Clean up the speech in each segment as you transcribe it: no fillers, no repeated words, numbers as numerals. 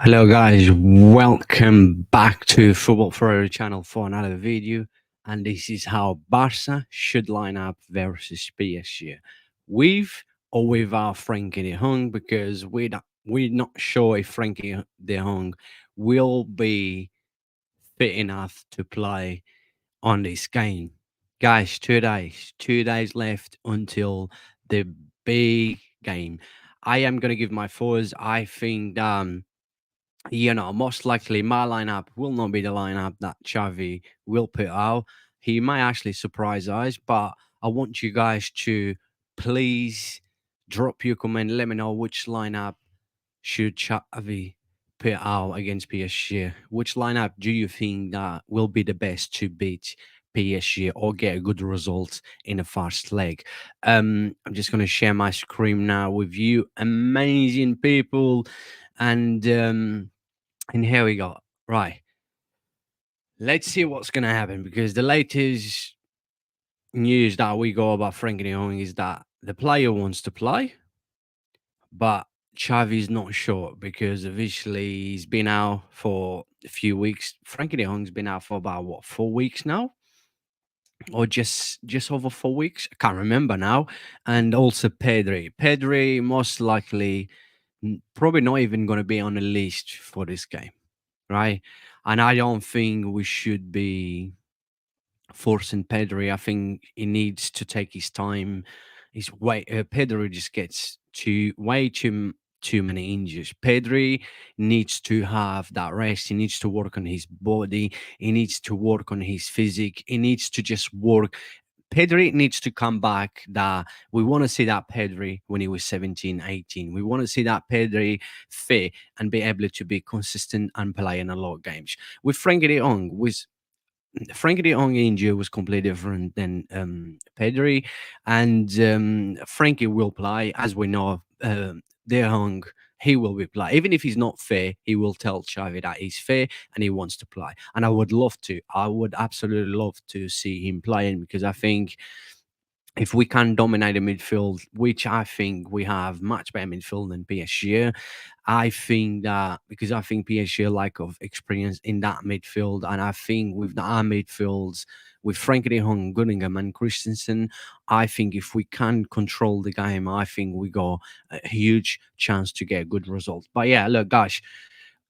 Hello guys, welcome back to Football Ferreira channel for another video, and this is how Barça should line up versus PSG, with or without Frenkie De Jong, because we're not sure if Frenkie De Jong will be fit enough to play on this game. Guys, 2 days left until the big game. I am gonna give my thoughts. I think most likely my lineup will not be the lineup that Xavi will put out. He might actually surprise us, but I want you guys to please drop your comment. Let me know which lineup should Xavi put out against PSG. Which lineup do you think that will be the best to beat PSG or get a good result in the first leg? I'm just going to share my screen now with you, amazing people, and here we go. Right. Let's see what's going to happen, because the latest news that we got about Frenkie De Jong is that the player wants to play, but Xavi's not sure because officially he's been out for a few weeks. Frenkie De Jong's been out for about what, 4 weeks now, or just over 4 weeks. I can't remember now. And also Pedri most likely probably not even going to be on the list for this game, right? And I don't think we should be forcing Pedri. I think he needs to take his time. Pedri just gets too many injuries. Pedri needs to have that rest. He needs to work on his body. He needs to work on his physique. He needs to just work. Pedri needs to come back. That we want to see that Pedri when he was 17, 18. We want to see that Pedri fit and be able to be consistent and play in a lot of games. With Frenkie de Jong, Frenkie De Jong injury was completely different than Pedri, and Frankie will play, as we know. De Jong, he will be play, even if he's not fair. He will tell Xavi that he's fair and he wants to play. And I would love to. I would absolutely love to see him playing, because I think if we can dominate the midfield, which I think we have much better midfield than PSG, I think that, because I think PSG lack of experience in that midfield, and I think with our midfields, with Frenkie de Jong, Gunningham, and Christensen, I think if we can control the game, I think we got a huge chance to get a good result. But yeah, look, guys,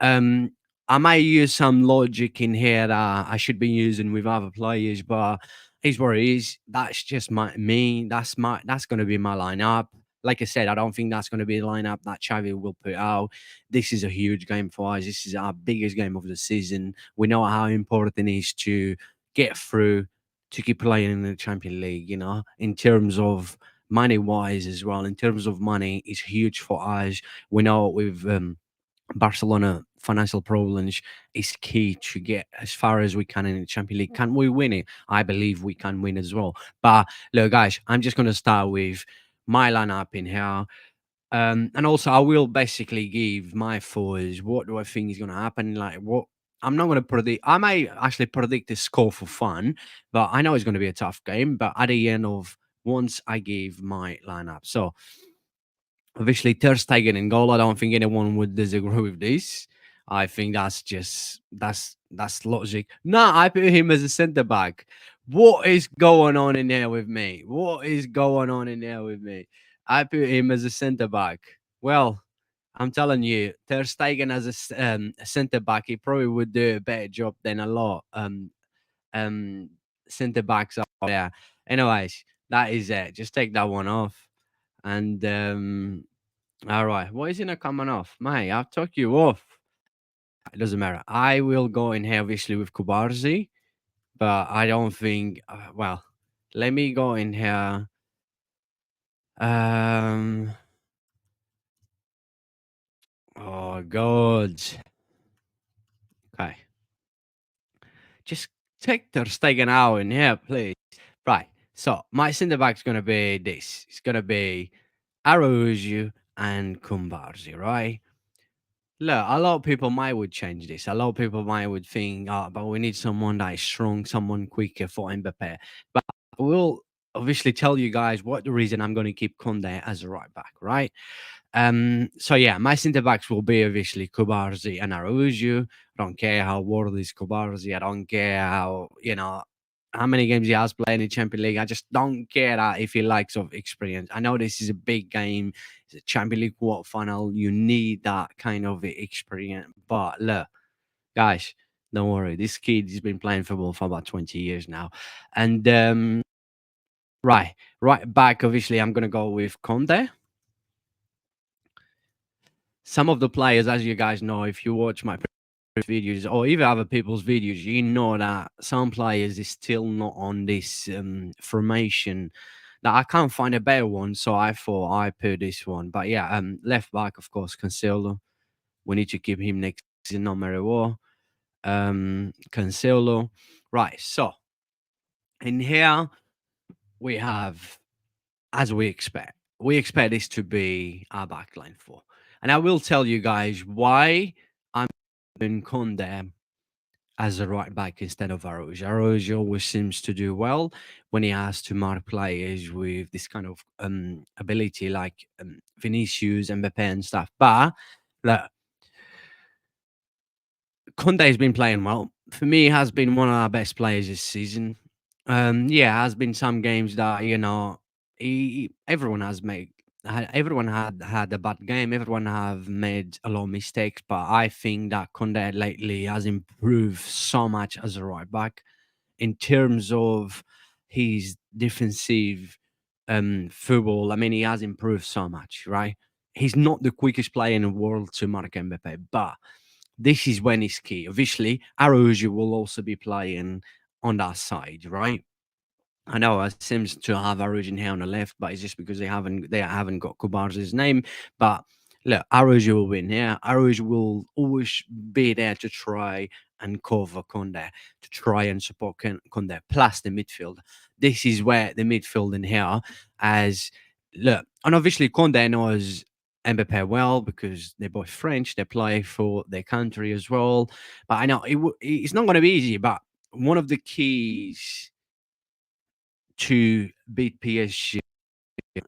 um, I may use some logic in here that I should be using with other players, but he's what it is. That's just that's gonna be my lineup. Like I said, I don't think that's gonna be the lineup that Xavi will put out. This is a huge game for us. This is our biggest game of the season. We know how important it is to get through, to keep playing in the Champions League, in terms of money wise as well. In terms of money, it's huge for us. We know with Barcelona financial problems is key to get as far as we can in the Champions League. Can we win it? I believe we can win as well. But look, guys, I'm just going to start with my lineup in here. And also, I will basically give my thoughts. What do I think is going to happen? Like, what I'm not going to predict. I may actually predict the score for fun, but I know it's going to be a tough game. But at the end of once I gave my lineup, so obviously, Ter Stegen in goal. I don't think anyone would disagree with this. I think that's logic. No, I put him as a centre back. What is going on in there with me? What is going on in there with me? I put him as a centre back. Well, I'm telling you, Ter Stegen as a centre back, he probably would do a better job than a lot um centre backs out there. Anyways, that is it. Just take that one off. And all right. What is it not coming off? Mate, I've took you off. It doesn't matter. I will go in here obviously with Kubarzi, but I don't think well, let me go in here. Um oh god. Okay. Just take Ter Stegen out in here, please. Right. So my centre back's gonna be this. It's gonna be Araujo and Kumbarzi, right? Look, a lot of people might would change this. A lot of people might would think, oh, but we need someone that is strong, someone quicker for Mbappe. But we'll obviously tell you guys what the reason I'm going to keep Conde as a right back, right? So yeah, my centre backs will be obviously Kubarzi and Araujo. I don't care how world is Kubarzi. I don't care how how many games he has played in the Champions League. I just don't care that if he likes of experience. I know this is a big game. It's a Champions League quarter final. You need that kind of experience. But look, guys, don't worry. This kid has been playing football for about 20 years now. And right back, obviously, I'm gonna go with Conte. Some of the players, as you guys know, if you watch my previous videos or even other people's videos, you know that some players is still not on this formation. That I can't find a better one, so I thought I put this one. But yeah, left back, of course, Cancelo. We need to keep him next season no matter what. Cancelo. Right, so in here we have, as we expect this to be our backline four. And I will tell you guys why I'm in Conde as a right back instead of Araujo. Araujo always seems to do well when he has to mark players with this kind of ability like Vinicius, Mbappe and stuff. But look, Conte has been playing well. For me, he has been one of our best players this season. Yeah, has been some games that everyone has made. Everyone had a bad game. Everyone have made a lot of mistakes, but I think that Conte lately has improved so much as a right back in terms of his defensive football. I mean, he has improved so much, right? He's not the quickest player in the world to mark Mbappe, but this is when it's key. Obviously, Araujo will also be playing on that side, right? I know it seems to have Araujo here on the left, but it's just because they haven't got Kubarzi's name. But look, Araujo will win here. Araujo will always be there to try and cover Conde, to try and support Conde, plus the midfield. This is where the midfield in here, as look, and obviously Conde knows Mbappe well because they're both French. They play for their country as well. But I know it's not going to be easy. But one of the keys to beat PSG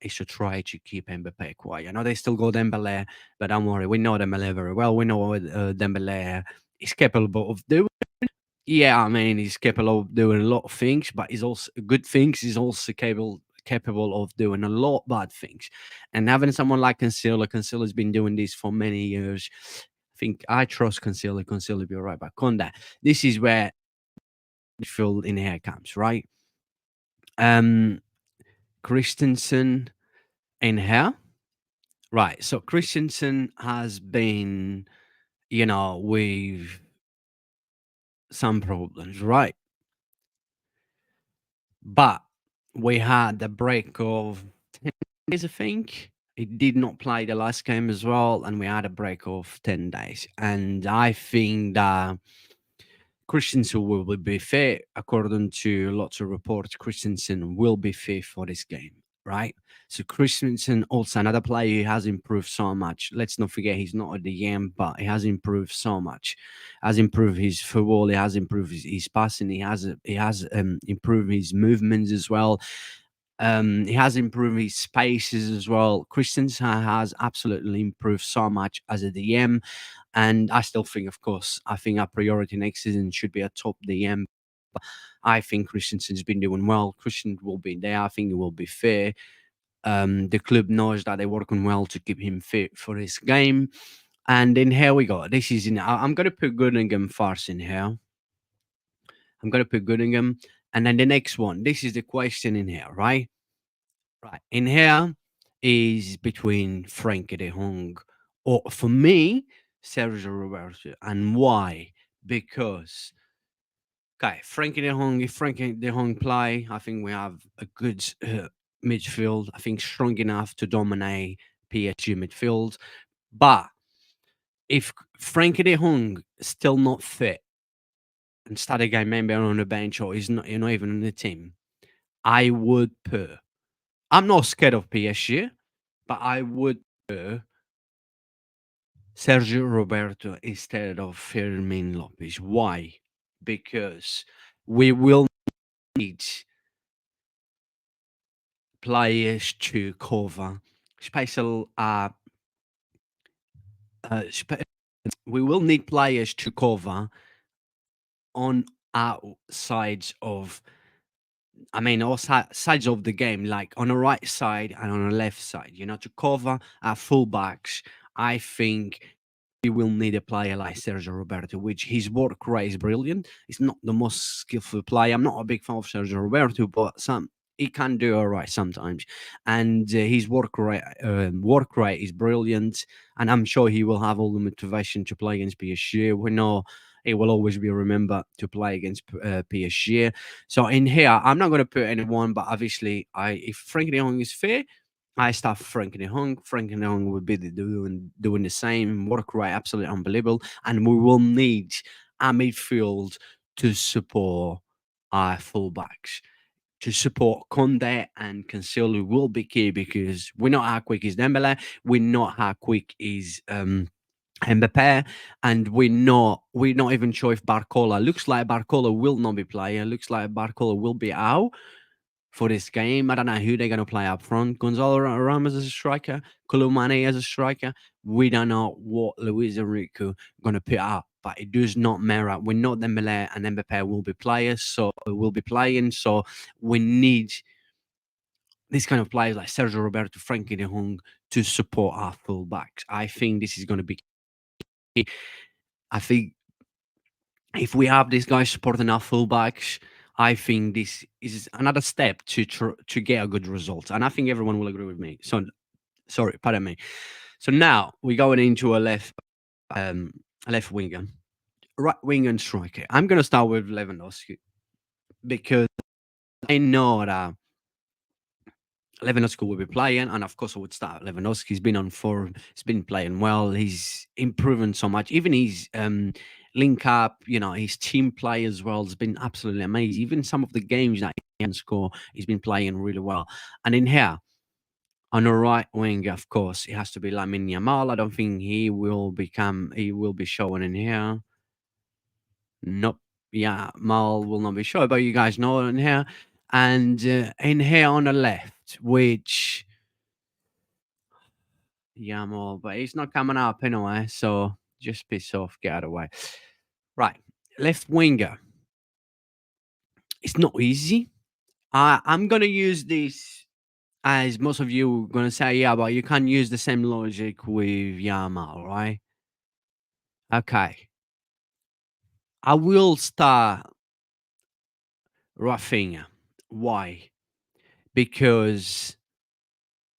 is to try to keep Mbappe quiet. I know they still go Dembele, but don't worry, we know Dembele very well. We know what Dembele is capable of doing. Yeah, I mean, he's capable of doing a lot of things, but he's also good things. He's also capable of doing a lot bad things. And having someone like Cancelo's been doing this for many years. I think I trust Cancelo. Cancelo will be all right back on that. This is where midfield in here comes, right? Um, Christensen in here. Right. So Christensen has been, with some problems, right? But we had a break of 10 days, I think. He did not play the last game as well, and we had a break of 10 days. And I think that Christensen will be fit. According to lots of reports, Christensen will be fit for this game, right? So Christensen also another player who has improved so much. Let's not forget he's not at the end, but he has improved so much. Has improved his football. He has improved his passing. He has improved his movements as well. He has improved his spaces as well. Christensen has absolutely improved so much as a DM. And I still think, of course, I think our priority next season should be a top DM. I think Christensen's been doing well. Christian will be there. I think it will be fair. The club knows that they're working well to keep him fit for this game. And then here we go. This is I'm going to put Gunningham first in here. I'm going to put Gunningham. And then the next one. This is the question in here, right? Right. In here is between Frenkie De Jong or for me, Sergio Roberto. And why? Because okay, Frankie De Jong play, I think we have a good midfield. I think strong enough to dominate PSG midfield. But if Frankie De Jong still not fit and start a game maybe on the bench or he's not, not even in the team, I would put. I'm not scared of PSG, but I would put Sergio Roberto instead of Fermin Lopez. Why? Because we will need players to cover, special we will need players to cover on our sides of, I mean, all sides of the game, like on the right side and on the left side, to cover our fullbacks. I think we will need a player like Sergio Roberto, which his work rate is brilliant. He's not the most skillful player. I'm not a big fan of Sergio Roberto, but he can do all right sometimes. And his work rate is brilliant, and I'm sure he will have all the motivation to play against PSG. We know he will always be remembered to play against PSG. So in here, I'm not going to put anyone, but obviously, if Frenkie De Jong is fair, I start Frenkie De Jong. Frenkie De Jong will be doing the same work rate, absolutely unbelievable, and we will need our midfield to support our fullbacks. To support Conde and Cancelo will be key because we're not how quick is Dembele, we're not how quick is Mbappe, and we're not even sure if Barcola. Looks like Barcola will not be playing. Looks like Barcola will be out for this game. I don't know who they're going to play up front. Gonzalo Ramos as a striker, Kolomani as a striker. We don't know what Luis Enrique going to put up, but it does not matter. We know Dembele and Mbappe will be players, so will be playing. So we need this kind of players like Sergio Roberto, Frankie De Jong to support our fullbacks. I think this is going to be key. I think if we have these guys supporting our fullbacks, I think this is another step to get a good result, and I think everyone will agree with me. So, sorry, pardon me. So now we're going into a left winger, right winger, and striker. I'm going to start with Lewandowski because I know that Lewandowski will be playing, and of course, I would start Lewandowski. He's been on form. He's been playing well. He's improving so much. Even his link up, his team play as well has been absolutely amazing. Even some of the games that he can score, he's been playing really well. And in here, on the right wing, of course, it has to be Lamine Yamal. I don't think he will be showing in here. Nope. Yeah, Mal will not be showing, but you guys know in here. And in here on the left, which Yamal, but he's not coming up anyway, so just piss off, get out of the way. Right, left winger. It's not easy. I'm gonna use this as most of you gonna say, yeah, but you can't use the same logic with Yamal, right? Okay. I will start Rafinha. Why? Because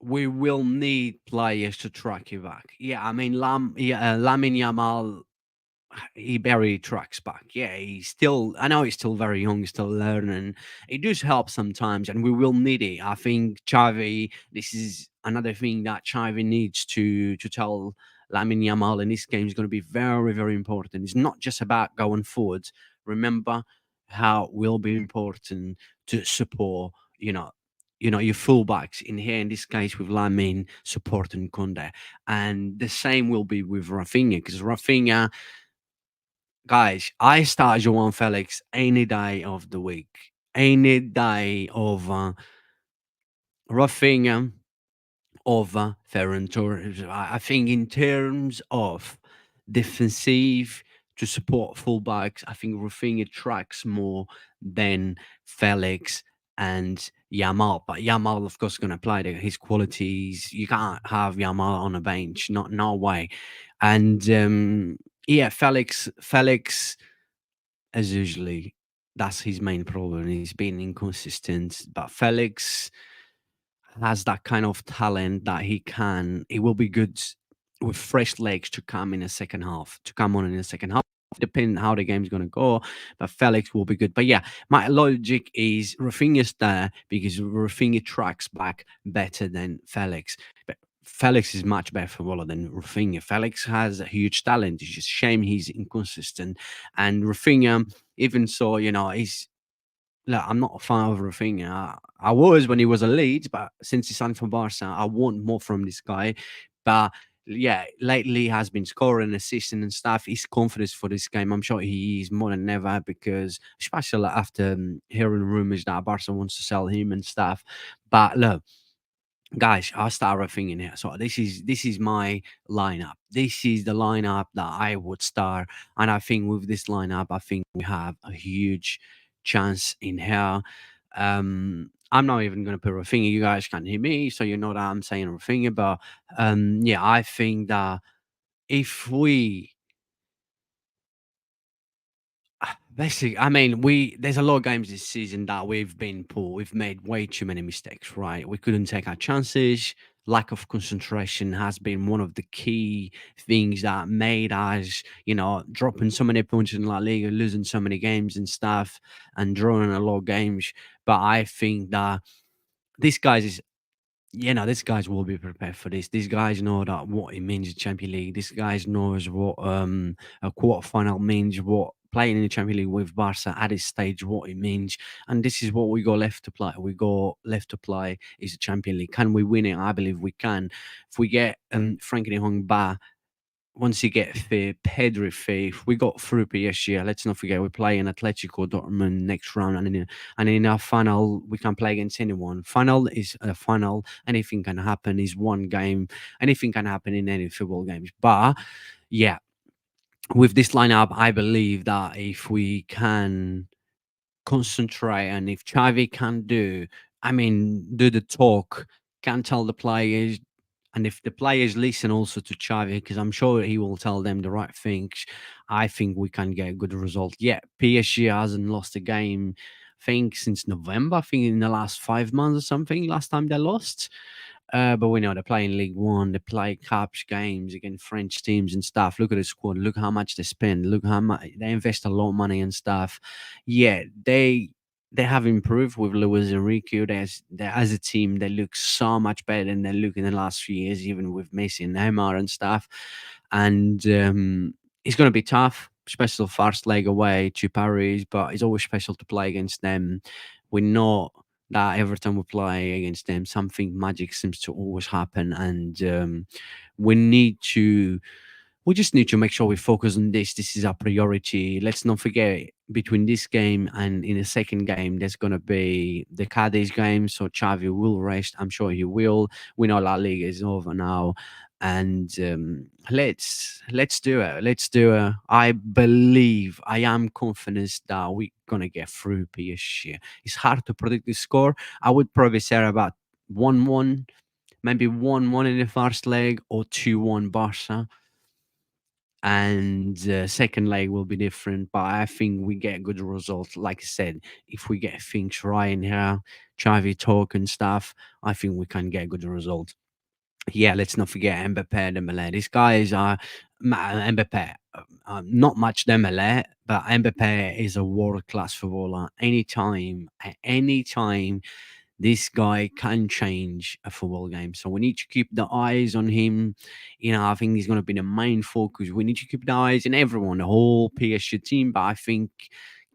we will need players to track you back. Yeah, I mean, Lamine Yamal, he barely tracks back. Yeah, I know he's still very young, he's still learning. It does help sometimes, and we will need it. I think Xavi, this is another thing that Xavi needs to tell Lamine Yamal in this game is going to be very, very important. It's not just about going forwards. Remember how it will be important to support, your fullbacks in here, in this case with Lamine supporting Kunde. And the same will be with Rafinha, because Rafinha, guys, I start João Felix any day of the week, any day over Rafinha, over Ferran Torres. I think in terms of defensive to support fullbacks, I think Rafinha tracks more than Felix and Yamal. But Yamal, of course, going to play his qualities. You can't have Yamal on a bench, not no way. And yeah, Felix as usually, that's his main problem. He's been inconsistent, but Felix has that kind of talent that he will be good with fresh legs to come in the second half, to come on in the second half. Depending how the game's going to go, but Felix will be good. But yeah, my logic is Rafinha's there because Rafinha tracks back better than Felix. But Felix is much better footballer than Rafinha. Felix has a huge talent. It's just shame he's inconsistent. And Rafinha, even so, he's look, I'm not a fan of Rafinha. I was when he was a Leeds, but since he signed for Barca, I want more from this guy. But yeah, lately he has been scoring, assisting, and stuff. His confidence for this game, I'm sure he is more than ever because, especially after hearing rumors that Barca wants to sell him and stuff. But look, Guys, I'll start everything in here. So this is my lineup. This is the lineup that I would start, and I think with this lineup, I think we have a huge chance in here. I'm not even gonna put a finger. You guys can hear me, so you know that I'm saying a finger. But yeah, I think that if we basically, I mean, we there's a lot of games this season that we've been poor. We've made way too many mistakes, right? We couldn't take our chances. Lack of concentration has been one of the key things that made us, dropping so many points in La Liga, losing so many games and stuff, and drawing a lot of games. But I think that these guys is these guys will be prepared for this. These guys know that what it means in Champions League. These guys knows what a quarterfinal means, what playing in the Champions League with Barca at this stage, what it means. And this is what we got left to play. We got left to play is the Champions League. Can we win it? I believe we can. If we get Frenkie De Jong back, once you get fit, Pedri fit, we got through PSG. Let's not forget we're playing Atletico Dortmund next round, and in our final we can play against anyone. Final is a final. Anything can happen. Is one game. Anything can happen in any football games. But yeah, with this lineup, I believe that if we can concentrate and if Xavi can do the talk, can tell the players, and if the players listen also to Xavi, because I'm sure he will tell them the right things, I think we can get a good result. Yeah, PSG hasn't lost a game, I think, since November. I think in the last 5 months or something, last time they lost. But we know they play in League One, they play cups games against French teams and stuff. Look at the squad, look how much they spend, look how much they invest a lot of money and stuff. Yeah, they have improved with Luis Enrique. They as a team, they look so much better than they look in the last few years, even with Messi and Neymar and stuff. And it's going to be tough, especially first leg away to Paris, but it's always special to play against them. We know that every time we play against them, something magic seems to always happen, and we need to we just need to make sure we focus on this. This is our priority. Let's not forget between this game and in the second game, there's going to be the Cadiz game. So Xavi will rest. I'm sure he will. We know La Liga is over now, and let's do it. Let's do it. I believe I am confident that we're gonna get through PSG. It's hard to predict the score. I would probably say about 1-1, maybe 1-1 in the first leg or 2-1 Barca, and second leg will be different, but I think we get good results. Like I said, if we get things right in here, Xavi talk and stuff, I think we can get good results. Yeah, let's not forget Mbappe and Dembele. These guys are Mbappe, not much Dembele, but Mbappe is a world class footballer. Anytime, at any time, this guy can change a football game. So we need to keep the eyes on him. I think he's going to be the main focus. We need to keep the eyes on everyone, the whole PSG team. But I think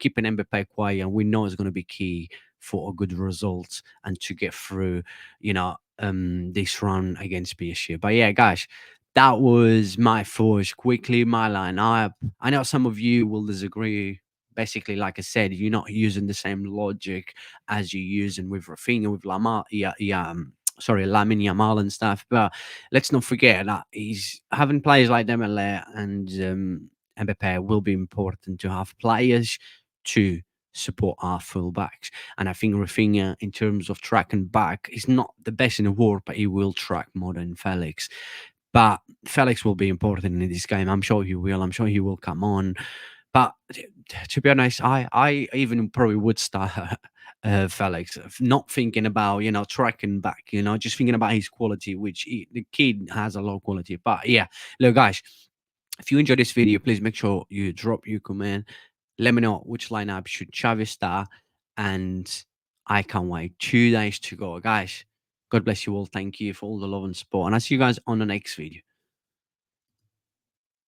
keeping Mbappe quiet, we know is going to be key for a good result and to get through, this run against PSG. But yeah, guys, that was my thoughts. Quickly, my lineup. I know some of you will disagree. Basically, like I said, you're not using the same logic as you're using with Rafinha, with Lamar, sorry, Lamine Yamal and stuff. But let's not forget that he's having players like Dembele and Mbappe will be important to have players to support our fullbacks. And I think Rafinha, in terms of tracking back, is not the best in the world, but he will track more than Felix. But Felix will be important in this game. I'm sure he will. I'm sure he will come on. But to be honest, I even probably would start Felix, not thinking about tracking back, just thinking about his quality, which the kid has a low quality. But yeah, look, guys, if you enjoyed this video, please make sure you drop your comment. Let me know which lineup should Xavi start, and I can't wait. 2 days to go, guys. God bless you all. Thank you for all the love and support, and I'll see you guys on the next video.